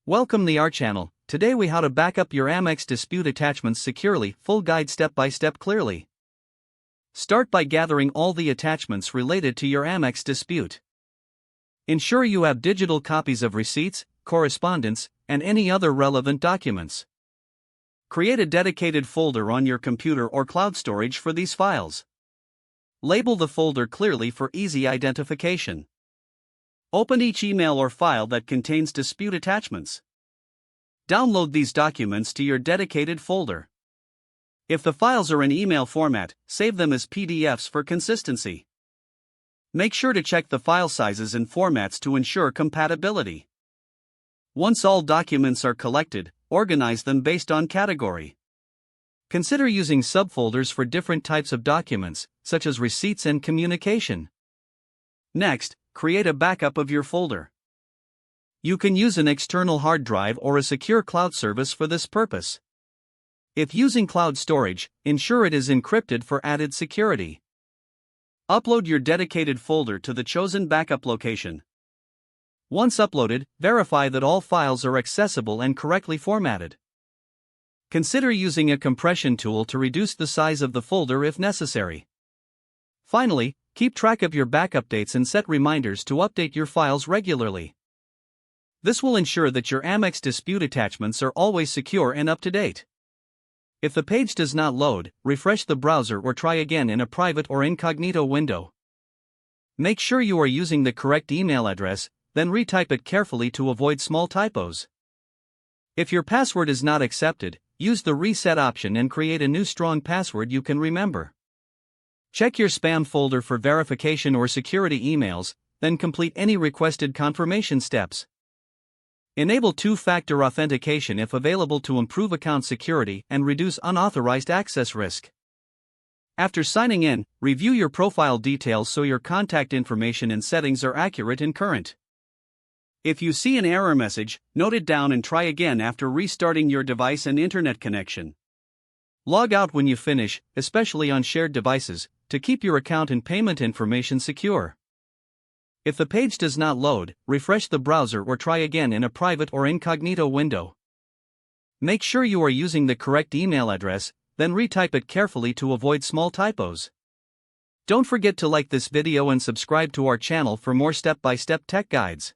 Welcome to our channel. Today we how to back up your Amex dispute attachments securely, full guide step by step clearly. Start by gathering all the attachments related to your Amex dispute. Ensure you have digital copies of receipts, correspondence, and any other relevant documents. Create a dedicated folder on your computer or cloud storage for these files. Label the folder clearly for easy identification. Open each email or file that contains dispute attachments. Download these documents to your dedicated folder. If the files are in email format, save them as PDFs for consistency. Make sure to check the file sizes and formats to ensure compatibility. Once all documents are collected, organize them based on category. Consider using subfolders for different types of documents, such as receipts and communication. Next, create a backup of your folder. You can use an external hard drive or a secure cloud service for this purpose. If using cloud storage, ensure it is encrypted for added security. Upload your dedicated folder to the chosen backup location. Once uploaded, verify that all files are accessible and correctly formatted. Consider using a compression tool to reduce the size of the folder if necessary. Finally, keep track of your backup dates and set reminders to update your files regularly. This will ensure that your Amex dispute attachments are always secure and up to date. If the page does not load, refresh the browser or try again in a private or incognito window. Make sure you are using the correct email address, then retype it carefully to avoid small typos. If your password is not accepted, use the reset option and create a new strong password you can remember. Check your spam folder for verification or security emails, then complete any requested confirmation steps. Enable two-factor authentication if available to improve account security and reduce unauthorized access risk. After signing in, review your profile details so your contact information and settings are accurate and current. If you see an error message, note it down and try again after restarting your device and internet connection. Log out when you finish, especially on shared devices, to keep your account and payment information secure. If the page does not load, refresh the browser or try again in a private or incognito window. Make sure you are using the correct email address, then retype it carefully to avoid small typos. Don't forget to like this video and subscribe to our channel for more step-by-step tech guides.